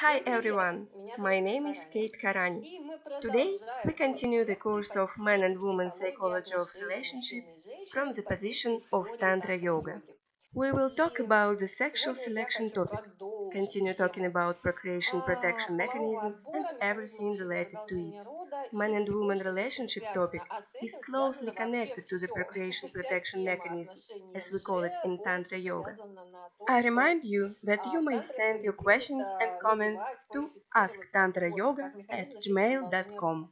Hi everyone, my name is Karani. Today we continue the course of Man and Woman Psychology of Relationships from the position of Tantra Yoga. We will talk about the sexual selection topic, continue talking about procreation protection mechanism and everything related to it. Man and woman relationship topic is closely connected to the procreation protection mechanism, as we call it in Tantra Yoga. I remind you that you may send your questions and comments to asktantrayoga at gmail.com.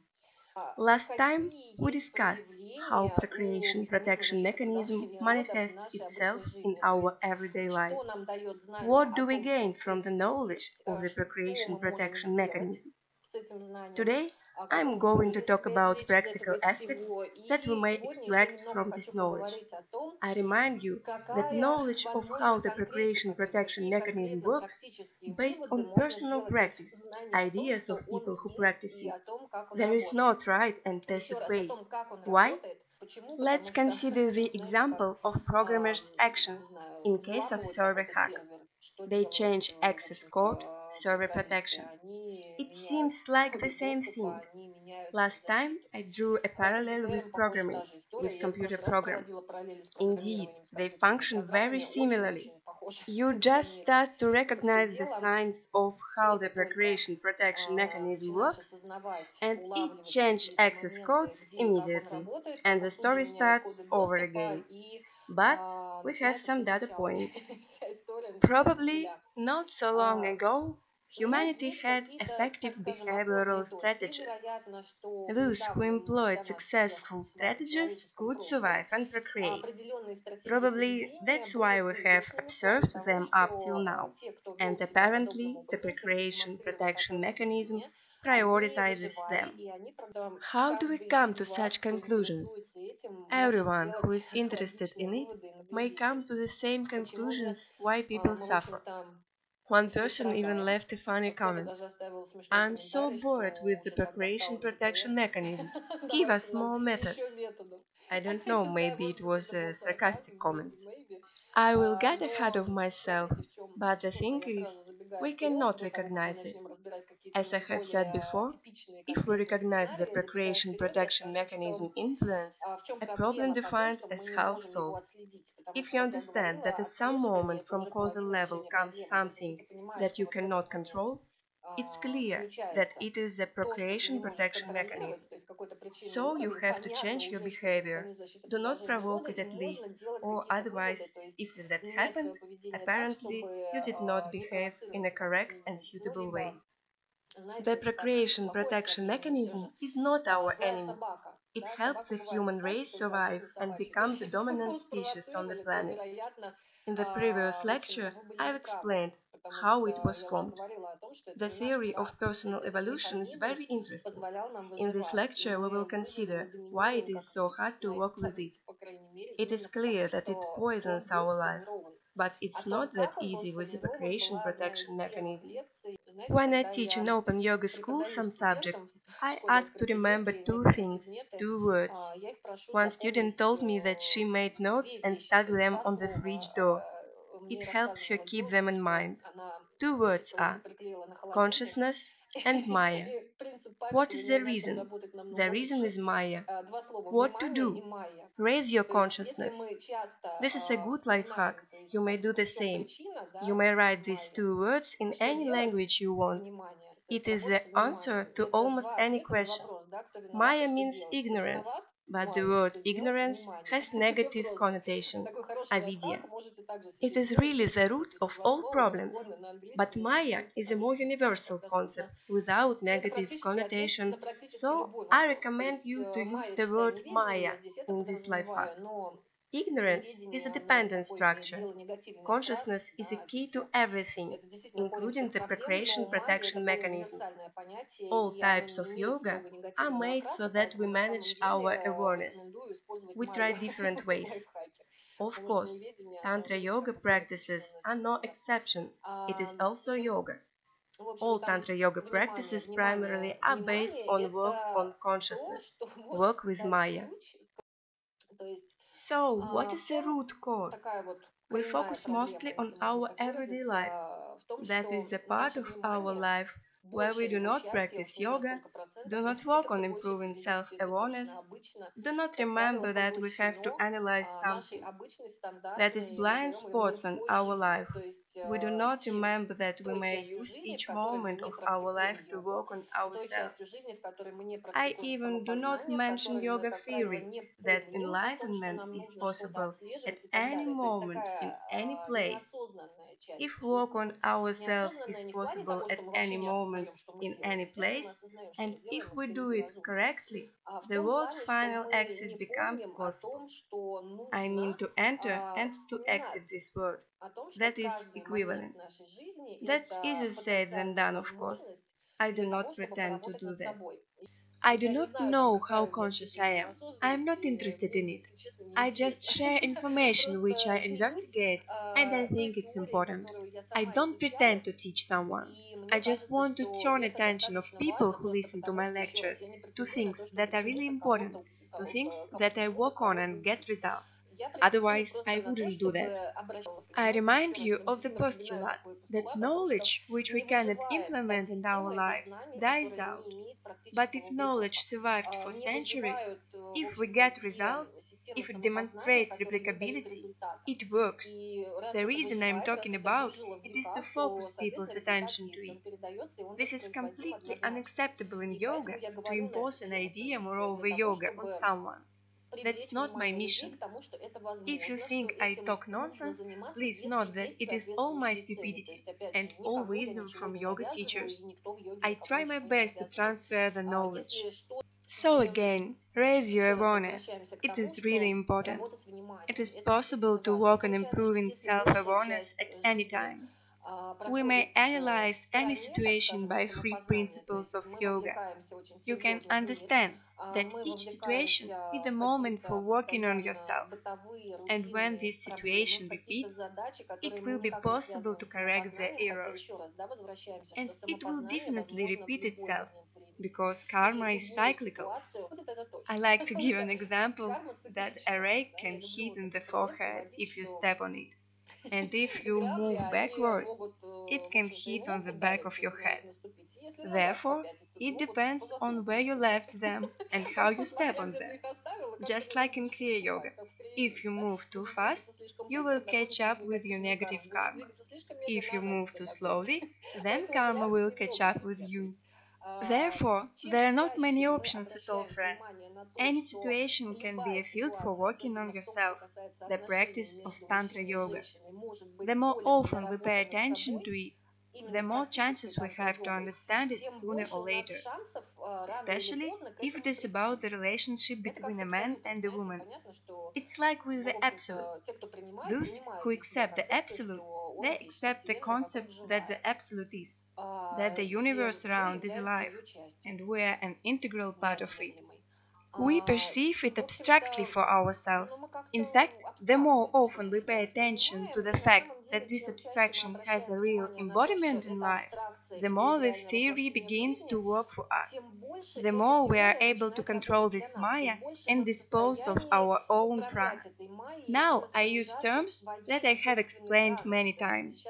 Last time, we discussed how procreation protection mechanism manifests itself in our everyday life. What do we gain from the knowledge of the procreation protection mechanism? Today, I'm going to talk about practical aspects that we may extract from this knowledge. I remind you that knowledge of how the procreation protection mechanism works based on personal practice, ideas of people who practice it. There is not right and tested ways. Why? Let's consider the example of programmers' actions in case of server hack. They change access code, server protection. It seems like the same thing. Last time I drew a parallel with programming, with computer programs. Indeed, they function very similarly. You just start to recognize the signs of how the procreation protection mechanism works, and it changes access codes immediately, and the story starts over again. But we have some data points. Probably not so long ago, humanity had effective behavioral strategies. Those who employed successful strategies could survive and procreate. Probably that's why we have observed them up till now, and apparently the procreation protection mechanism prioritizes them. How do we come to such conclusions? Everyone who is interested in it may come to the same conclusions why people suffer. One person even left a funny comment. I'm so bored with the procreation protection mechanism. Give us more methods. I don't know, maybe it was a sarcastic comment. I will get ahead of myself, but the thing is, we cannot recognize it. As I have said before, if we recognize the procreation protection mechanism influence, a problem defined as half solved. If you understand that at some moment from causal level comes something that you cannot control, it's clear that it is a procreation protection mechanism. So you have to change your behavior. Do not provoke it at least, or otherwise, if that happened, apparently you did not behave in a correct and suitable way. The procreation protection mechanism is not our enemy. It helped the human race survive and become the dominant species on the planet. In the previous lecture, I've explained how it was formed. The theory of personal evolution is very interesting. In this lecture, we will consider why it is so hard to work with it. It is clear that it poisons our life, but it's not that easy with the procreation protection mechanism. When I teach in open yoga school some subjects, I ask to remember two things, two words. One student told me that she made notes and stuck them on the fridge door. It helps her keep them in mind. Two words are consciousness and Maya. What is the reason? The reason is Maya. What to do? Raise your consciousness. This is a good life hack. You may do the same. You may write these two words in any language you want. It is the answer to almost any question. Maya means ignorance, but the word ignorance has negative connotation, avidya. It is really the root of all problems. But Maya is a more universal concept without negative connotation, so I recommend you to use the word Maya in this life hack. Ignorance is a dependent structure. Consciousness is a key to everything, including the procreation protection mechanism. All types of yoga are made so that we manage our awareness. We try different ways. Of course, Tantra yoga practices are no exception. It is also yoga. All Tantra yoga practices primarily are based on work on consciousness, work with Maya. So, what is the root cause? We focus mostly on our everyday life. That is the part of our life where we do not practice yoga, do not work on improving self-awareness, do not remember that we have to analyze something. That is blind spots on our life. We do not remember that we may use each moment of our life to work on ourselves. I even do not mention yoga theory, that enlightenment is possible at any moment in any place. If work on ourselves is possible at any moment in any place, and if we do it correctly, the word final exit becomes possible. I mean to enter and to exit this word. That is equivalent. That's easier said than done, of course. I do not pretend to do that. I do not know how conscious I am. I am not interested in it. I just share information which I investigate and I think it's important. I don't pretend to teach someone. I just want to turn attention of people who listen to my lectures to things that are really important, to things that I work on and get results. Otherwise, I wouldn't do that. I remind you of the postulate that knowledge which we cannot implement in our life dies out. But if knowledge survived for centuries, if we get results, if it demonstrates replicability, it works. The reason I'm talking about it is to focus people's attention to it. This is completely unacceptable in yoga to impose an idea moreover yoga on someone. That's not my mission. If you think I talk nonsense, please note that it is all my stupidity and all wisdom from yoga teachers. I try my best to transfer the knowledge. So again, raise your awareness. It is really important. It is possible to work on improving self-awareness at any time. We may analyze any situation by three principles of yoga. You can understand that each situation is a moment for working on yourself. And when this situation repeats, it will be possible to correct the errors. And it will definitely repeat itself, because karma is cyclical. I like to give an example that a rake can hit in the forehead if you step on it, and if you move backwards, it can hit on the back of your head. Therefore, it depends on where you left them and how you step on them. Just like in Kriya Yoga, if you move too fast, you will catch up with your negative karma. If you move too slowly, then karma will catch up with you. Therefore, there are not many options at all, friends. Any situation can be a field for working on yourself, the practice of Tantra Yoga. The more often we pay attention to it, the more chances we have to understand it sooner or later, especially if it is about the relationship between a man and a woman. It's like with the absolute. Those who accept the absolute, they accept the concept that the absolute is, that the universe around is alive, and we are an integral part of it. We perceive it abstractly for ourselves. In fact, the more often we pay attention to the fact that this abstraction has a real embodiment in life, the more the theory begins to work for us. The more we are able to control this Maya and dispose of our own prana. Now I use terms that I have explained many times.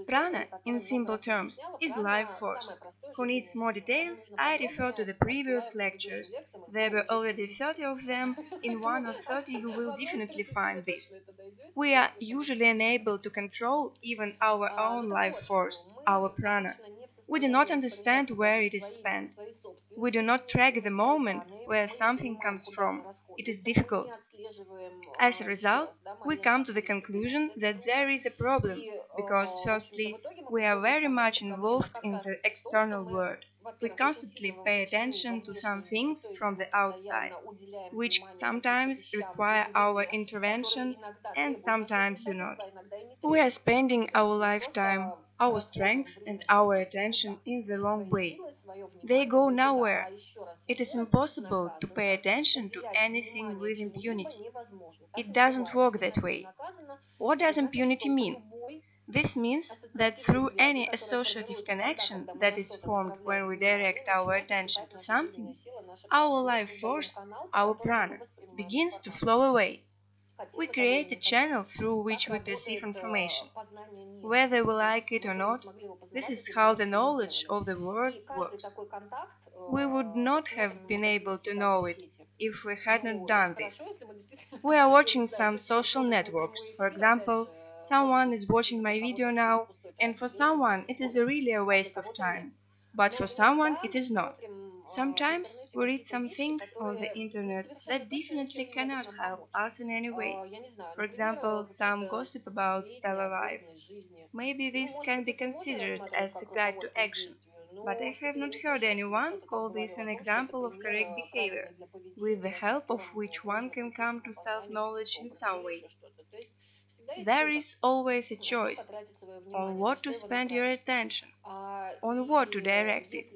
Prana, in simple terms, is life force. Who needs more details, I refer to the previous lectures. There were already 30 of them. In 1 or 30 you will definitely find this. We are usually unable to control even our own life force, our prana. We do not understand where it is spent. We do not track the moment where something comes from. It is difficult. As a result, we come to the conclusion that there is a problem, because firstly, we are very much involved in the external world. We constantly pay attention to some things from the outside, which sometimes require our intervention and sometimes do not. We are spending our lifetime, our strength and our attention in the wrong way. They go nowhere. It is impossible to pay attention to anything with impunity. It doesn't work that way. What does impunity mean? This means that through any associative connection that is formed when we direct our attention to something, our life force, our prana, begins to flow away. We create a channel through which we perceive information. Whether we like it or not, this is how the knowledge of the world works. We would not have been able to know it if we hadn't done this. We are watching some social networks. For example, someone is watching my video now, and for someone it is really a waste of time. But for someone it is not. Sometimes we read some things on the internet that definitely cannot help us in any way. For example, some gossip about stellar life. Maybe this can be considered as a guide to action, but I have not heard anyone call this an example of correct behavior, with the help of which one can come to self-knowledge in some way. There is always a choice on what to spend your attention, on what to direct it.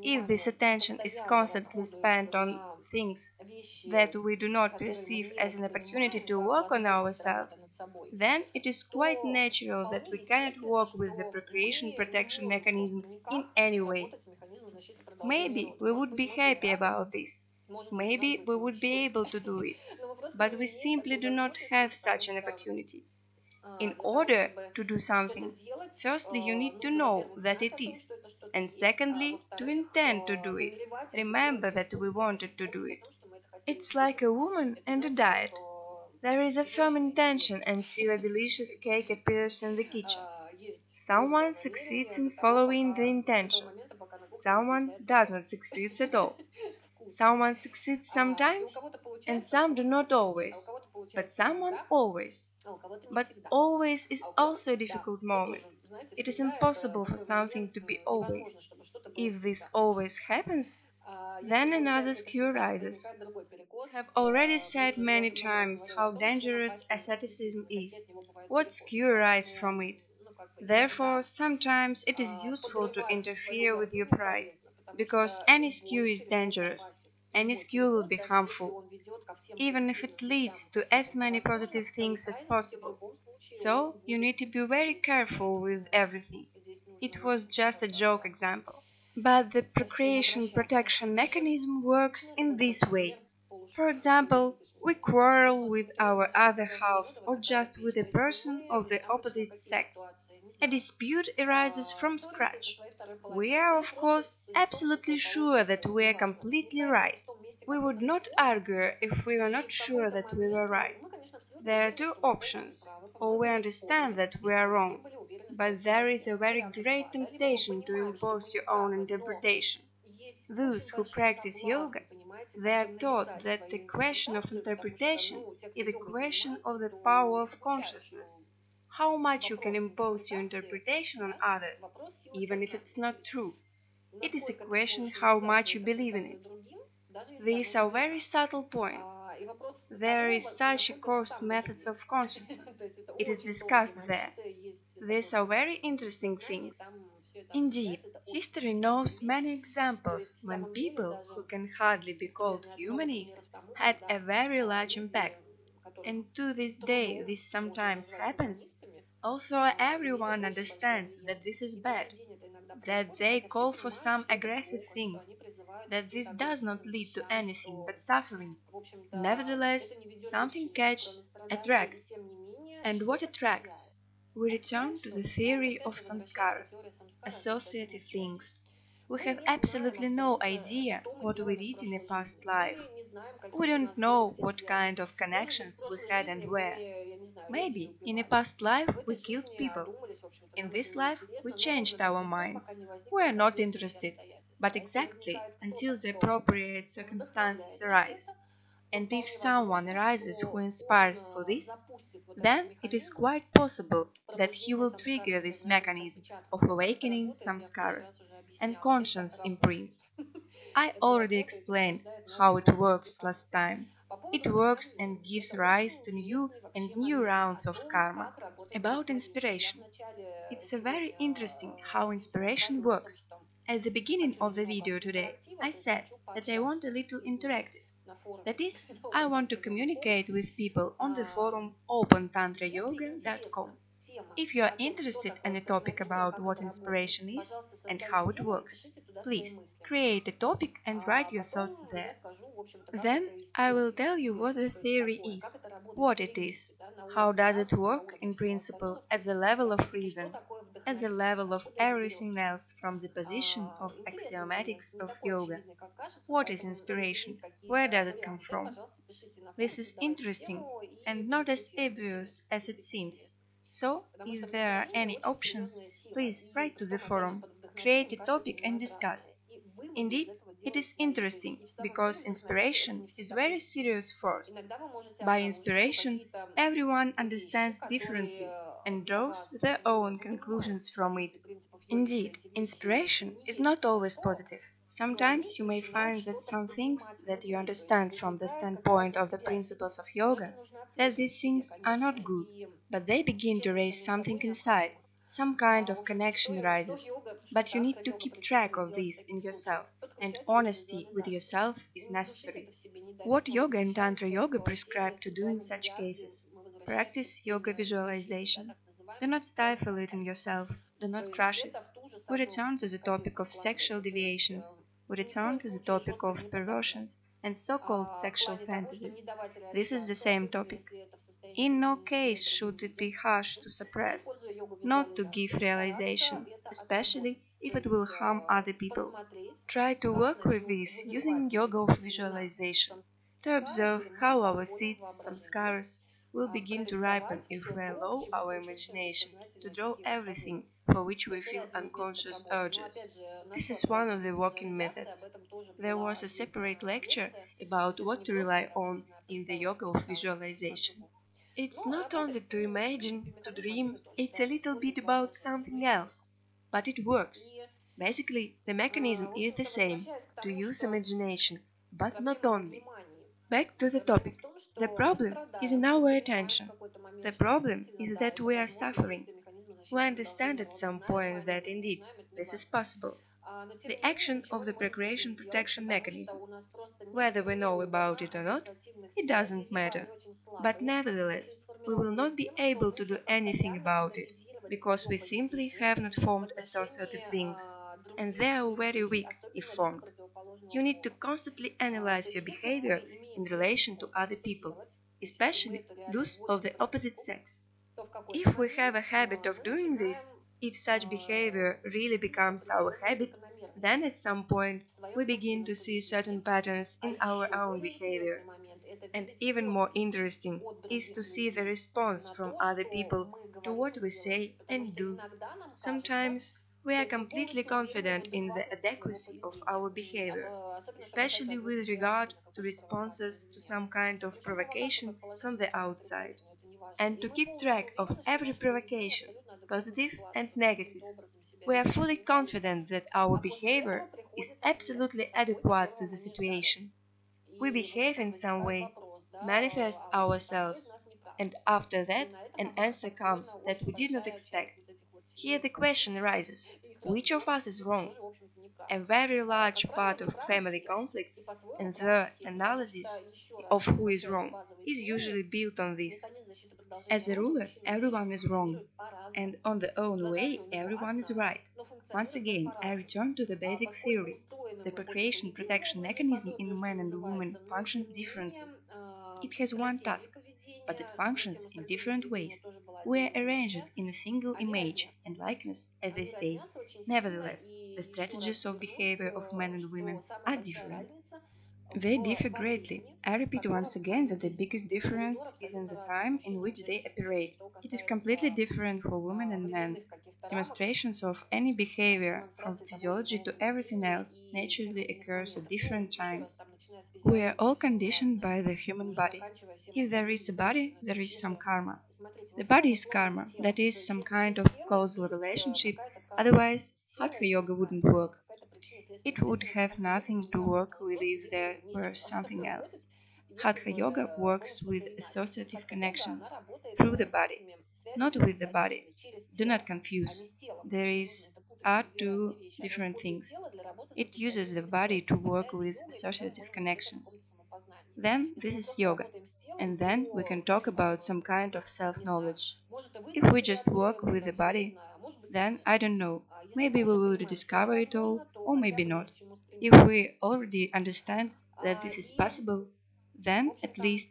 If this attention is constantly spent on things that we do not perceive as an opportunity to work on ourselves, then it is quite natural that we cannot work with the procreation protection mechanism in any way. Maybe we would be happy about this. Maybe we would be able to do it. But we simply do not have such an opportunity. In order to do something, firstly you need to know that it is, and secondly to intend to do it. Remember that we wanted to do it. It's like a woman and a diet. There is a firm intention until a delicious cake appears in the kitchen. Someone succeeds in following the intention. Someone does not succeed at all. Someone succeeds sometimes, and some do not always, but someone always. But always is also a difficult moment. It is impossible for something to be always. If this always happens, then another skew rises. I have already said many times how dangerous asceticism is, what skew arise from it. Therefore, sometimes it is useful to interfere with your pride, because any skew is dangerous, any skew will be harmful, even if it leads to as many positive things as possible. So, you need to be very careful with everything. It was just a joke example. But the procreation protection mechanism works in this way. For example, we quarrel with our other half or just with a person of the opposite sex. A dispute arises from scratch. We are, of course, absolutely sure that we are completely right. We would not argue if we were not sure that we were right. There are two options: or we understand that we are wrong, but there is a very great temptation to impose your own interpretation. Those who practice yoga, they are taught that the question of interpretation is the question of the power of consciousness. How much you can impose your interpretation on others, even if it's not true. It is a question how much you believe in it. These are very subtle points. There is such a course methods of consciousness. It is discussed there. These are very interesting things. Indeed, history knows many examples when people who can hardly be called humanists had a very large impact. And to this day this sometimes happens, although everyone understands that this is bad, that they call for some aggressive things, that this does not lead to anything but suffering. Nevertheless, something catches, attracts. And what attracts? We return to the theory of samskaras, associative links. We have absolutely no idea what we did in a past life. We don't know what kind of connections we had and where. Maybe in a past life we killed people. In this life we changed our minds. We are not interested, but exactly until the appropriate circumstances arise. And if someone arises who inspires for this, then it is quite possible that he will trigger this mechanism of awakening samskaras and conscience imprints. I already explained how it works last time. It works and gives rise to new and new rounds of karma. About inspiration. It's very interesting how inspiration works. At the beginning of the video today, I said that I want a little interactive. That is, I want to communicate with people on the forum opentantrayoga.com. If you are interested in a topic about what inspiration is and how it works, please create a topic and write your thoughts there. Then I will tell you what the theory is. what it is, how does it work in principle at the level of reason, at the level of everything else from the position of axiomatics of yoga. What is inspiration? Where does it come from? This is interesting and not as obvious as it seems. So, if there are any options, please write to the forum, create a topic and discuss. Indeed, it is interesting because inspiration is very serious force. By inspiration, everyone understands differently and draws their own conclusions from it. Indeed, inspiration is not always positive. Sometimes you may find that some things that you understand from the standpoint of the principles of yoga, that these things are not good, but they begin to raise something inside, some kind of connection rises. But you need to keep track of this in yourself, and honesty with yourself is necessary. What yoga and Tantra yoga prescribe to do in such cases? Practice yoga visualization. Do not stifle it in yourself, do not crush it. We return to the topic of sexual deviations. We return to the topic of perversions and so-called sexual fantasies. This is the same topic. In no case should it be harsh to suppress, not to give realization, especially if it will harm other people. Try to work with this using yoga of visualization, to observe how our seeds, samskaras, will begin to ripen if we allow our imagination to draw everything for which we feel unconscious urges. This is one of the working methods. There was a separate lecture about what to rely on in the yoga of visualization. It's not only to imagine, to dream, it's a little bit about something else. But it works. Basically, the mechanism is the same, to use imagination, but not only. Back to the topic. The problem is in our attention. The problem is that we are suffering. We understand at some point that indeed this is possible. The action of the procreation protection mechanism. Whether we know about it or not, it doesn't matter. But nevertheless, we will not be able to do anything about it, because we simply have not formed associative links, and they are very weak if formed. You need to constantly analyze your behavior in relation to other people, especially those of the opposite sex. If we have a habit of doing this, if such behavior really becomes our habit, then at some point we begin to see certain patterns in our own behavior. And even more interesting is to see the response from other people to what we say and do. Sometimes we are completely confident in the adequacy of our behavior, especially with regard to responses to some kind of provocation from the outside, and to keep track of every provocation, positive and negative. We are fully confident that our behavior is absolutely adequate to the situation. We behave in some way, manifest ourselves, and after that an answer comes that we did not expect. Here the question arises, which of us is wrong? A very large part of family conflicts and their analysis of who is wrong is usually built on this. As a rule, everyone is wrong, and on their own way, everyone is right. Once again, I return to the basic theory. The procreation protection mechanism in man and woman functions differently. It has one task, but it functions in different ways. We are arranged in a single image and likeness, as they say. Nevertheless, the strategies of behavior of men and women are different. They differ greatly. I repeat once again that the biggest difference is in the time in which they operate. It is completely different for women and men. Demonstrations of any behavior, from physiology to everything else, naturally occurs at different times. We are all conditioned by the human body. If there is a body, there is some karma. The body is karma, that is, some kind of causal relationship, otherwise, Hatha Yoga wouldn't work. It would have nothing to work with if there were something else. Hatha Yoga works with associative connections through the body, not with the body. Do not confuse. There are two different things. It uses the body to work with associative connections. Then this is yoga, and then we can talk about some kind of self-knowledge. If we just work with the body, then I don't know, maybe we will rediscover it all, or maybe not. If we already understand that this is possible, then at least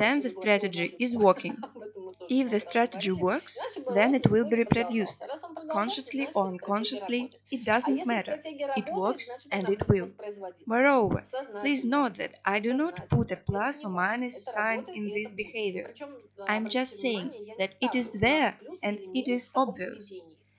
then the strategy is working. If the strategy works, then it will be reproduced. Consciously or unconsciously, it doesn't matter. It works and it will. Moreover, please note that I do not put a plus or minus sign in this behavior. I'm just saying that it is there and it is obvious.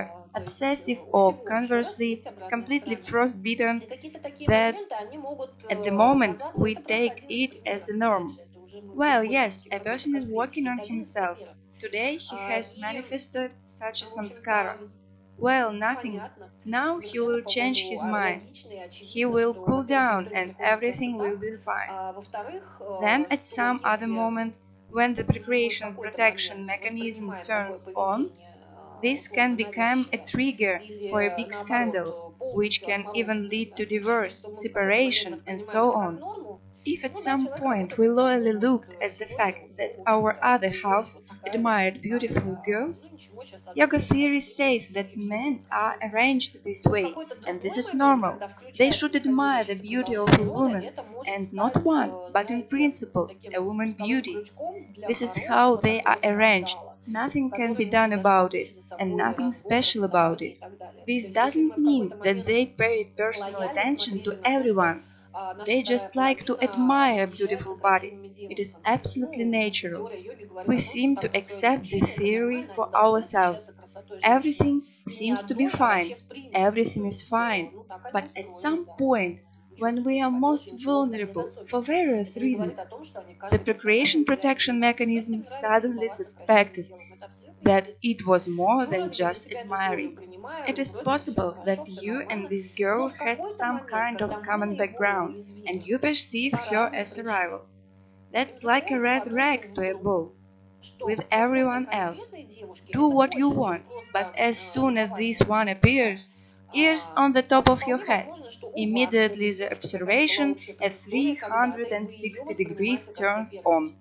bitter, obsessive, or conversely, completely frostbitten, that at the moment we take it as a norm. Well, yes, a person is working on himself. Today he has manifested such a samskara. Well, nothing. Now he will change his mind. He will cool down and everything will be fine. Then, at some other moment, when the precreation protection mechanism turns on, this can become a trigger for a big scandal. which can even lead to divorce, separation, and so on. If at some point we loyally looked at the fact that our other half admired beautiful girls, yoga theory says that men are arranged this way, and this is normal. They should admire the beauty of a woman, and not one, but in principle, a woman beauty. This is how they are arranged. Nothing can be done about it, and nothing special about it. This doesn't mean that they pay personal attention to everyone. They just like to admire a beautiful body. It is absolutely natural. We seem to accept the theory for ourselves. Everything seems to be fine. Everything is fine. But at some point, when we are most vulnerable for various reasons, the procreation protection mechanism suddenly suspected that it was more than just admiring. It is possible that you and this girl had some kind of common background, and you perceive her as a rival. That's like a red rag to a bull. With everyone else, do what you want, but as soon as this one appears, ears on the top of your head, immediately the observation at 360 degrees turns on.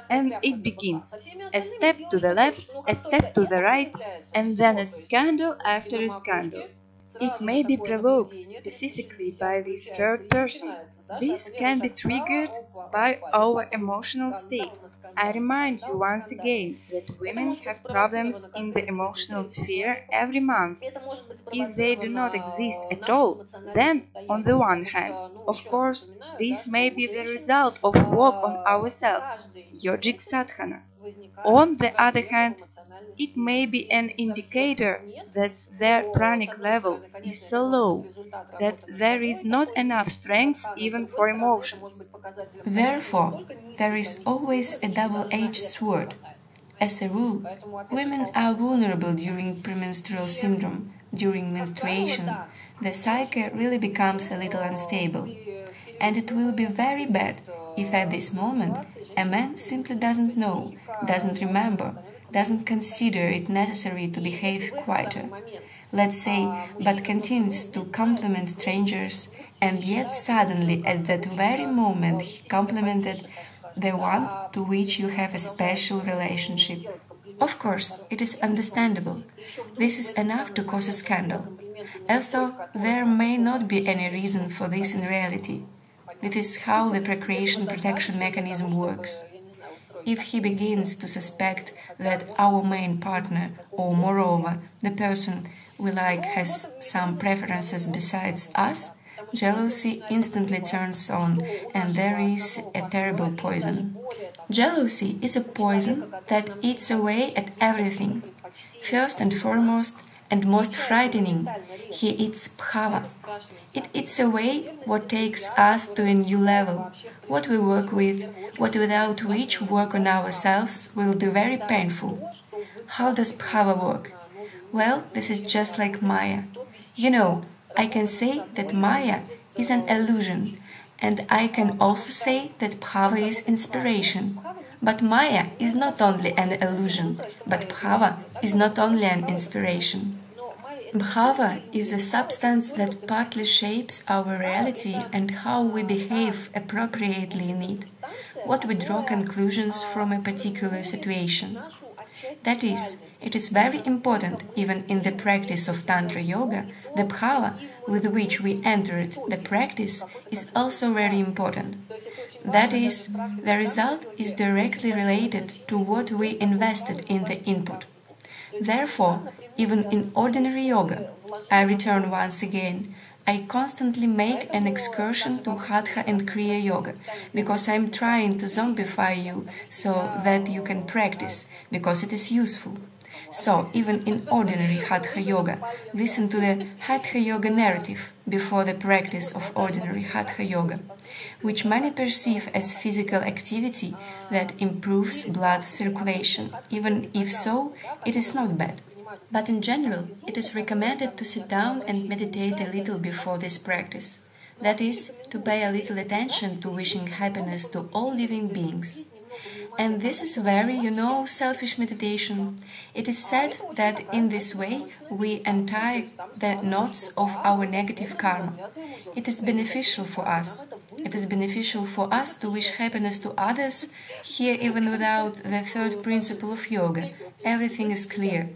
And it begins. A step to the left, a step to the right, and then a scandal after a scandal. It may be provoked specifically by this third person. This can be triggered by our emotional state. I remind you once again that women have problems in the emotional sphere every month. If they do not exist at all, then, on the one hand, of course, this may be the result of work on ourselves, yogic sadhana. On the other hand, it may be an indicator that their pranic level is so low that there is not enough strength even for emotions. Therefore, there is always a double-edged sword. As a rule, women are vulnerable during premenstrual syndrome. During menstruation, the psyche really becomes a little unstable. And it will be very bad if at this moment a man simply doesn't know, doesn't remember, doesn't consider it necessary to behave quieter, let's say, but continues to compliment strangers, and yet suddenly at that very moment he complimented the one to which you have a special relationship. Of course, it is understandable. This is enough to cause a scandal, although there may not be any reason for this in reality. That is how the procreation protection mechanism works. If he begins to suspect that our main partner, or moreover, the person we like has some preferences besides us, jealousy instantly turns on, and there is a terrible poison. Jealousy is a poison that eats away at everything. First and foremost, and most frightening, he eats bhava. It eats away what takes us to a new level, what we work with, what without which work on ourselves will be very painful. How does bhava work? Well, this is just like Maya. You know, I can say that Maya is an illusion, and I can also say that bhava is inspiration. But Maya is not only an illusion, but bhava is not only an inspiration. Bhava is a substance that partly shapes our reality and how we behave appropriately in it, what we draw conclusions from a particular situation. That is, it is very important, even in the practice of Tantra Yoga, the bhava with which we entered the practice is also very important. That is, the result is directly related to what we invested in the input. Therefore, even in ordinary yoga, I return once again, I constantly make an excursion to Hatha and Kriya Yoga, because I am trying to zombify you so that you can practice, because it is useful. So, even in ordinary Hatha Yoga, listen to the Hatha Yoga narrative before the practice of ordinary Hatha Yoga, which many perceive as physical activity that improves blood circulation. Even if so, it is not bad. But in general, it is recommended to sit down and meditate a little before this practice. That is, to pay a little attention to wishing happiness to all living beings. And this is very, selfish meditation. It is said that in this way we untie the knots of our negative karma. It is beneficial for us. It is beneficial for us to wish happiness to others, here even without the third principle of yoga. Everything is clear.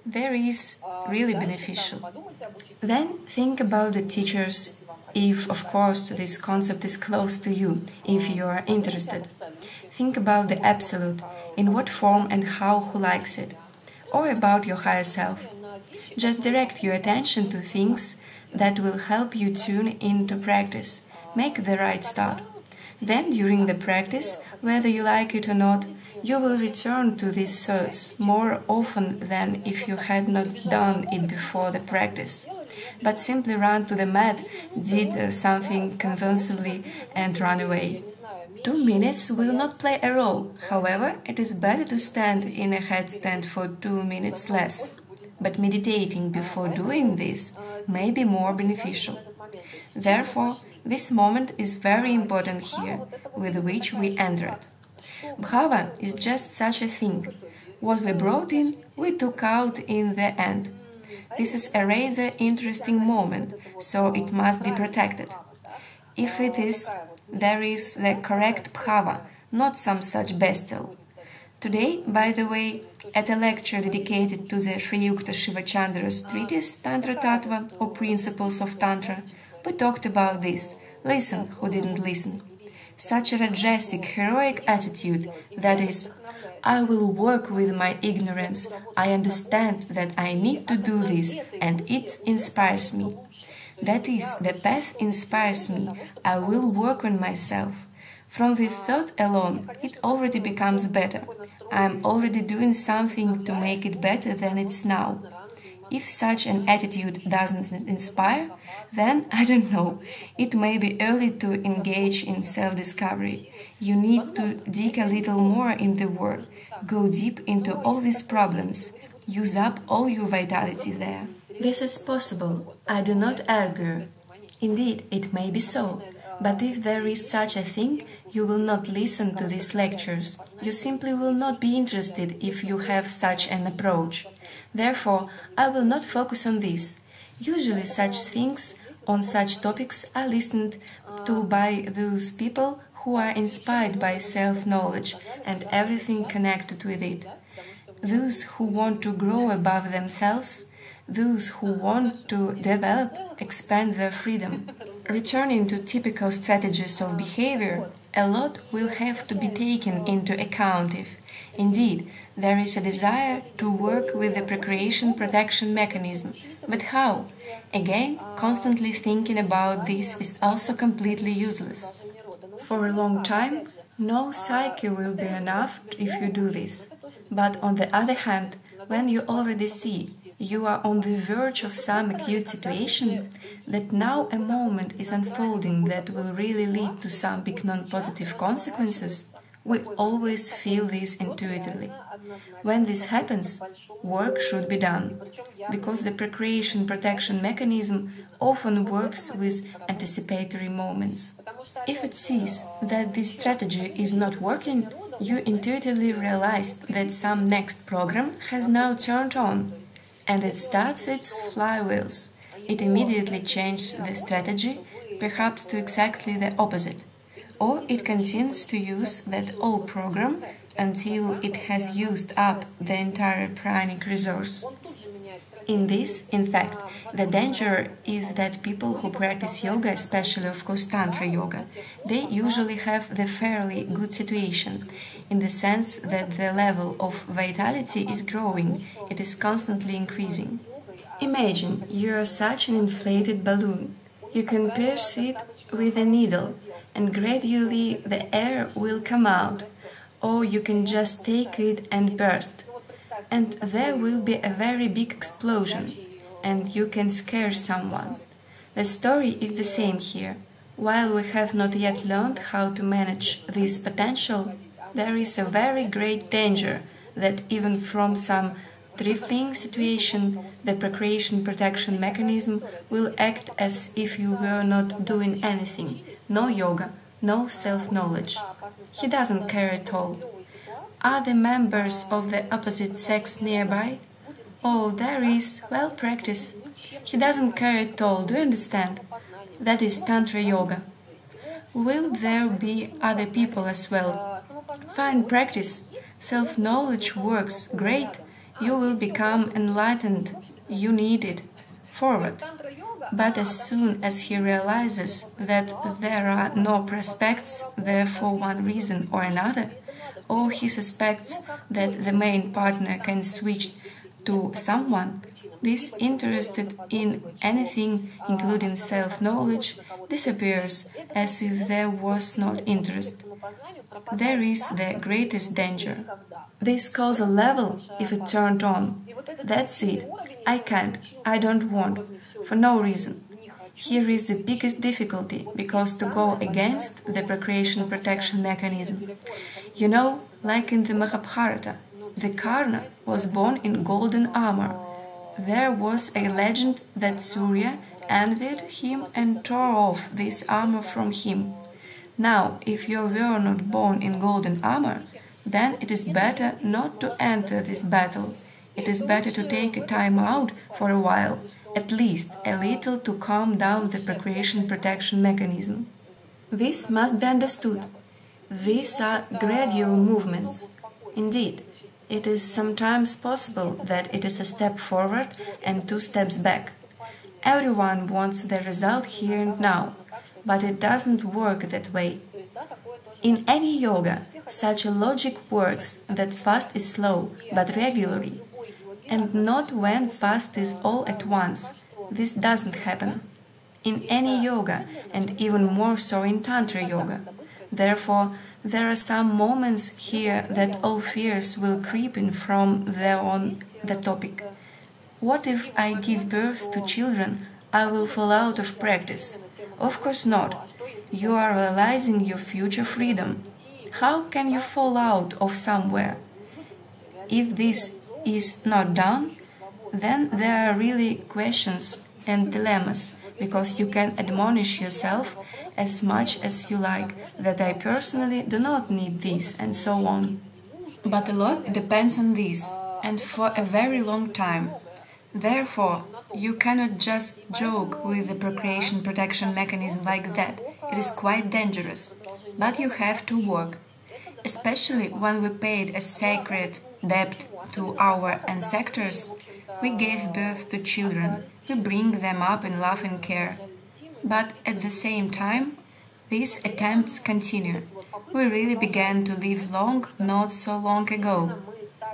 There is really beneficial. Then think about the teachers, if of course this concept is close to you, if you are interested. Think about the Absolute, in what form and how who likes it, or about your higher self. Just direct your attention to things that will help you tune into practice, make the right start. Then during the practice, whether you like it or not, you will return to these thoughts more often than if you had not done it before the practice, but simply ran to the mat, did something convincingly and ran away. 2 minutes will not play a role. However, it is better to stand in a headstand for 2 minutes less. But meditating before doing this may be more beneficial. Therefore, this moment is very important here, with which we entered. Bhava is just such a thing. What we brought in, we took out in the end. This is a rather interesting moment, so it must be protected. If it is, there is the correct bhava, not some such bestial. Today, by the way, at a lecture dedicated to the Sri Yukta Shivachandra's treatise Tantra Tattva, or Principles of Tantra, we talked about this. Listen, who didn't listen. Such a rajasic, heroic attitude, that is, I will work with my ignorance, I understand that I need to do this, and it inspires me. That is, the path inspires me, I will work on myself. From this thought alone, it already becomes better. I am already doing something to make it better than it's now. If such an attitude doesn't inspire, then, I don't know, it may be early to engage in self-discovery. You need to dig a little more in the world, go deep into all these problems, use up all your vitality there. This is possible, I do not argue. Indeed, it may be so, but if there is such a thing, you will not listen to these lectures. You simply will not be interested if you have such an approach. Therefore, I will not focus on this. Usually such things on such topics are listened to by those people who are inspired by self-knowledge and everything connected with it. Those who want to grow above themselves, those who want to develop, expand their freedom. Returning to typical strategies of behavior, a lot will have to be taken into account if, indeed, there is a desire to work with the procreation protection mechanism. But how? Again, constantly thinking about this is also completely useless. For a long time, no psyche will be enough if you do this. But on the other hand, when you already see you are on the verge of some acute situation, that now a moment is unfolding that will really lead to some big non-positive consequences, we always feel this intuitively. When this happens, work should be done, because the procreation protection mechanism often works with anticipatory moments. If it sees that this strategy is not working, you intuitively realize that some next program has now turned on, and it starts its flywheels. It immediately changes the strategy, perhaps to exactly the opposite. Or it continues to use that old program until it has used up the entire pranic resource. In this, in fact, the danger is that people who practice yoga, especially of course Tantra yoga, they usually have the fairly good situation, in the sense that the level of vitality is growing, it is constantly increasing. Imagine you are such an inflated balloon. You can pierce it with a needle, and gradually the air will come out, or you can just take it and burst. And there will be a very big explosion, and you can scare someone. The story is the same here. While we have not yet learned how to manage this potential, there is a very great danger that even from some trifling situation, the procreation protection mechanism will act as if you were not doing anything, no yoga, no self-knowledge. He doesn't care at all. Are the members of the opposite sex nearby? Oh, there is, well, practice. He doesn't care at all, do you understand? That is Tantra Yoga. Will there be other people as well? Fine practice. Self-knowledge works, great. You will become enlightened. You need it. Forward. But as soon as he realizes that there are no prospects there for one reason or another, or he suspects that the main partner can switch to someone, this interest in anything, including self-knowledge, disappears as if there was not interest. There is the greatest danger. This causal level, if it turned on, that's it. I can't, I don't want, for no reason. Here is the biggest difficulty, because to go against the procreation protection mechanism. You know, like in the Mahabharata, the Karna was born in golden armor. There was a legend that Surya envied him and tore off this armor from him. Now, if you were not born in golden armor, then it is better not to enter this battle. It is better to take a time out for a while, at least a little, to calm down the procreation protection mechanism. This must be understood. These are gradual movements. Indeed, it is sometimes possible that it is a step forward and 2 steps back. Everyone wants the result here and now, but it doesn't work that way. In any yoga, such a logic works that fast is slow, but regularly, and not when fast is all at once. This doesn't happen. In any yoga, and even more so in Tantra yoga. Therefore, there are some moments here that all fears will creep in from there on the topic. What if I give birth to children? I will fall out of practice. Of course not. You are realizing your future freedom. How can you fall out of somewhere? If this is not done, then there are really questions and dilemmas, because you can admonish yourself as much as you like that I personally do not need this, and so on. But a lot depends on this, and for a very long time. Therefore, you cannot just joke with the procreation protection mechanism like that. It is quite dangerous. But you have to work. Especially when we paid a sacred debt to our ancestors, we gave birth to children, we bring them up in love and care. But at the same time, these attempts continue. We really began to live long, not so long ago.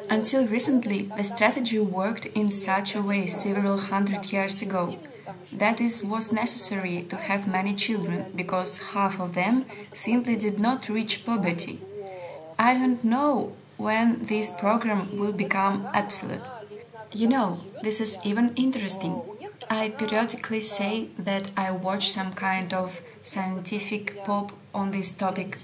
Until recently, the strategy worked in such a way several hundred years ago. That was necessary to have many children, because half of them simply did not reach puberty. I don't know when this program will become absolute. You know, this is even interesting. I periodically say that I watch some kind of scientific pop on this topic.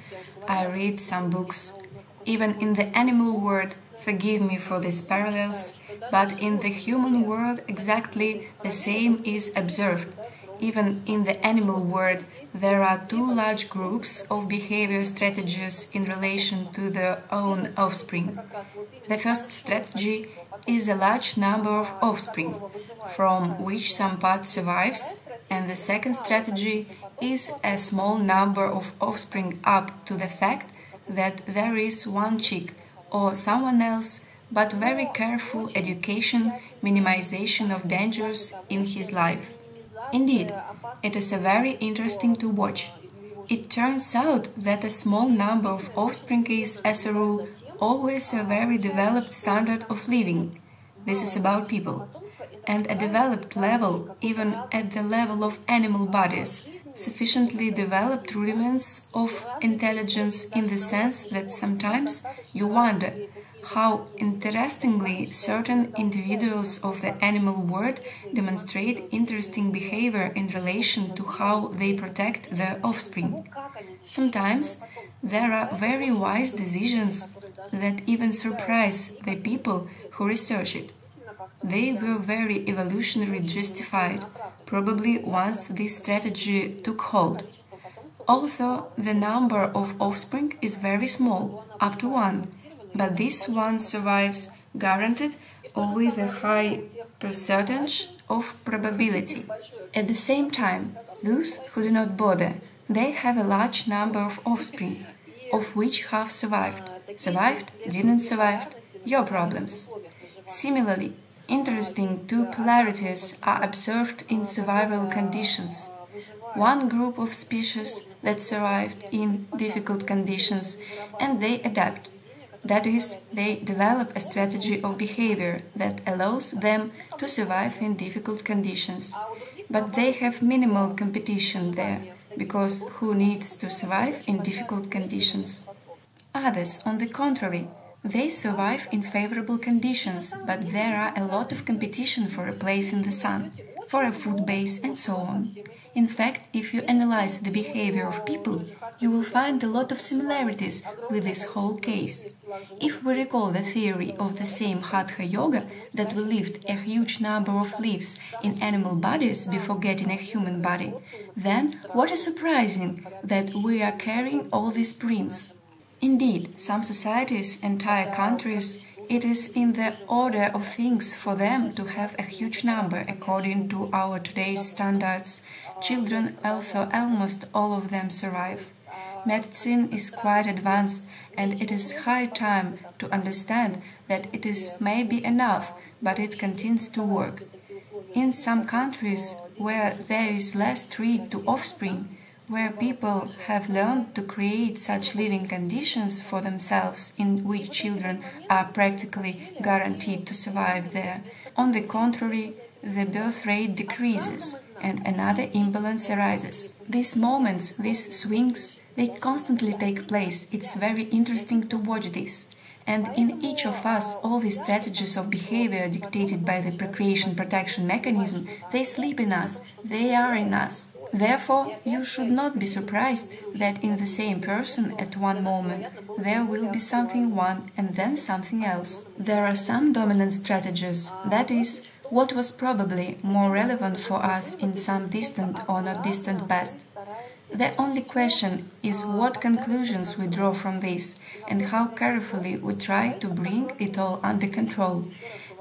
I read some books. Even in the animal world, forgive me for these parallels, but in the human world exactly the same is observed. Even in the animal world, there are 2 large groups of behavior strategies in relation to their own offspring. The first strategy is a large number of offspring, from which some part survives, and the second strategy is a small number of offspring up to the fact that there is one chick or someone else, but very careful education, minimization of dangers in his life. Indeed, it is very interesting to watch. It turns out that a small number of offspring is, as a rule, always a very developed standard of living. This is about people. And a developed level, even at the level of animal bodies, sufficiently developed rudiments of intelligence, in the sense that sometimes you wonder how interestingly certain individuals of the animal world demonstrate interesting behavior in relation to how they protect their offspring. Sometimes there are very wise decisions that even surprise the people who research it. They were very evolutionarily justified, probably once this strategy took hold. Although the number of offspring is very small, up to 1, but this one survives guaranteed or with a high percentage of probability. At the same time, those who do not bother, they have a large number of offspring, of which half survived. Survived, didn't survive, your problems. Similarly, interesting two polarities are observed in survival conditions. One group of species that survived in difficult conditions and they adapt. That is, they develop a strategy of behavior that allows them to survive in difficult conditions. But they have minimal competition there, because who needs to survive in difficult conditions? Others, on the contrary, they survive in favorable conditions, but there are a lot of competition for a place in the sun, for a food base, and so on. In fact, if you analyze the behavior of people, you will find a lot of similarities with this whole case. If we recall the theory of the same Hatha Yoga that we lived a huge number of lives in animal bodies before getting a human body, then what is surprising that we are carrying all these prints. Indeed, some societies, entire countries, it is in the order of things for them to have a huge number according to our today's standards. Children, although almost all of them survive. Medicine is quite advanced and it is high time to understand that it is maybe enough, but it continues to work. In some countries where there is less threat to offspring, where people have learned to create such living conditions for themselves in which children are practically guaranteed to survive there. On the contrary, the birth rate decreases and another imbalance arises. These moments, these swings, they constantly take place. It's very interesting to watch this. And in each of us, all these strategies of behavior dictated by the procreation protection mechanism, they sleep in us, they are in us. Therefore, you should not be surprised that in the same person at one moment there will be something one and then something else. There are some dominant strategies, that is, what was probably more relevant for us in some distant or not distant past. The only question is what conclusions we draw from this and how carefully we try to bring it all under control.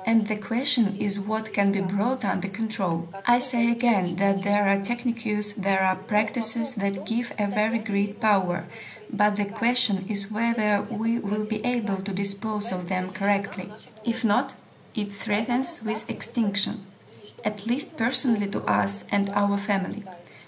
And the question is what can be brought under control. I say again that there are techniques, there are practices that give a very great power, but the question is whether we will be able to dispose of them correctly. If not, it threatens with extinction, at least personally to us and our family.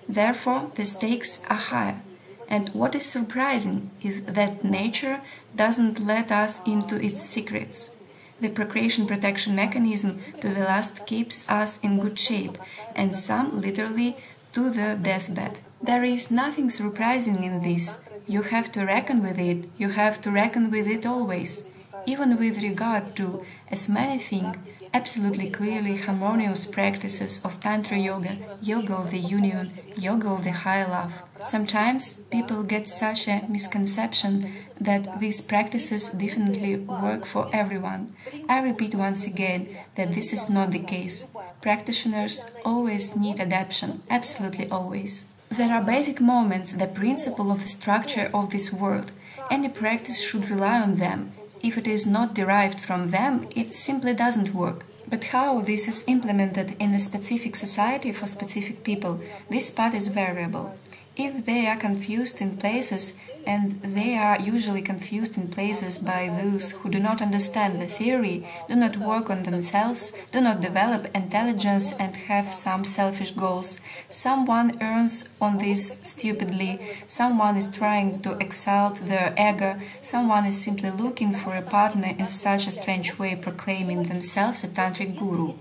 Therefore, the stakes are higher. And what is surprising is that nature doesn't let us into its secrets. The procreation protection mechanism to the last keeps us in good shape, and some literally to the deathbed. There is nothing surprising in this. You have to reckon with it, you have to reckon with it always, even with regard to, as many think, absolutely clearly harmonious practices of Tantra yoga, yoga of the union, yoga of the high love. Sometimes people get such a misconception that these practices definitely work for everyone. I repeat once again that this is not the case. Practitioners always need adaptation, absolutely always. There are basic moments, the principle of the structure of this world. Any practice should rely on them. If it is not derived from them, it simply doesn't work. But how this is implemented in a specific society for specific people, this part is variable. If they are confused in places, and they are usually confused in places by those who do not understand the theory, do not work on themselves, do not develop intelligence and have some selfish goals. Someone earns on this stupidly, someone is trying to exalt their ego, someone is simply looking for a partner in such a strange way proclaiming themselves a tantric guru.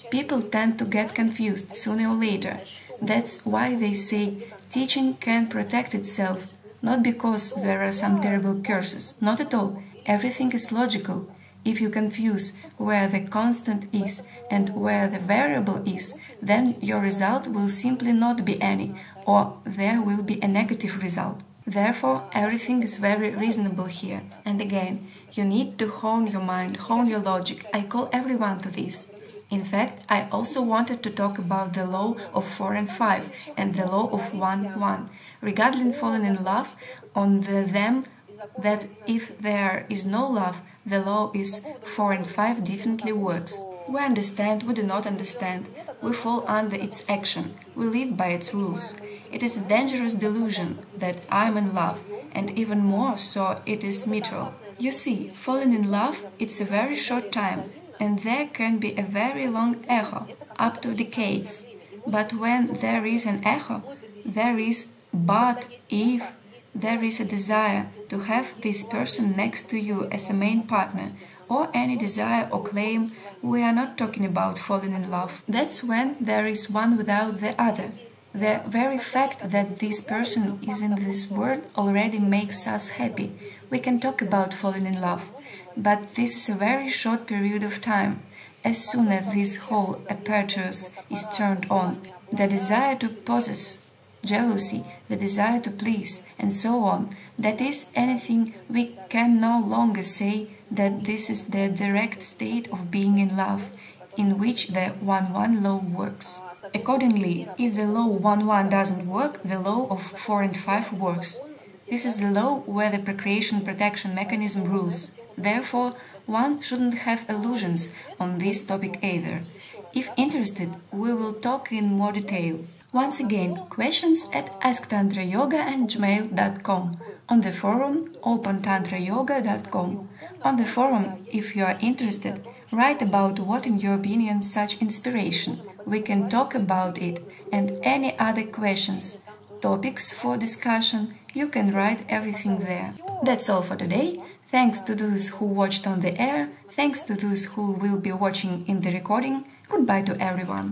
People tend to get confused sooner or later. That's why they say teaching can protect itself. Not because there are some terrible curses, not at all. Everything is logical. If you confuse where the constant is and where the variable is, then your result will simply not be any, or there will be a negative result. Therefore, everything is very reasonable here. And again, you need to hone your mind, hone your logic. I call everyone to this. In fact, I also wanted to talk about the law of 4 and 5 and the law of 1-1. Regarding falling in love, on them that if there is no love, the law is 4 and 5 differently works. We understand, we do not understand, we fall under its action, we live by its rules. It is a dangerous delusion that I'm in love, and even more so it is mutual. You see, falling in love, it's a very short time, and there can be a very long echo, up to decades. But when there is an echo, there is but if there is a desire to have this person next to you as a main partner, or any desire or claim, we are not talking about falling in love. That's when there is one without the other. The very fact that this person is in this world already makes us happy. We can talk about falling in love, but this is a very short period of time. As soon as this whole apparatus is turned on, the desire to possess, jealousy, the desire to please, and so on, that is anything, we can no longer say that this is the direct state of being in love, in which the 1-1 law works. Accordingly, if the law 1-1 doesn't work, the law of 4 and 5 works. This is the law where the procreation protection mechanism rules. Therefore, one shouldn't have illusions on this topic either. If interested, we will talk in more detail. Once again, questions at asktantrayoga@gmail.com. On the forum, opentantrayoga.com. On the forum, if you are interested, write about what in your opinion such inspiration. We can talk about it and any other questions, topics for discussion, you can write everything there. That's all for today. Thanks to those who watched on the air, thanks to those who will be watching in the recording. Goodbye to everyone.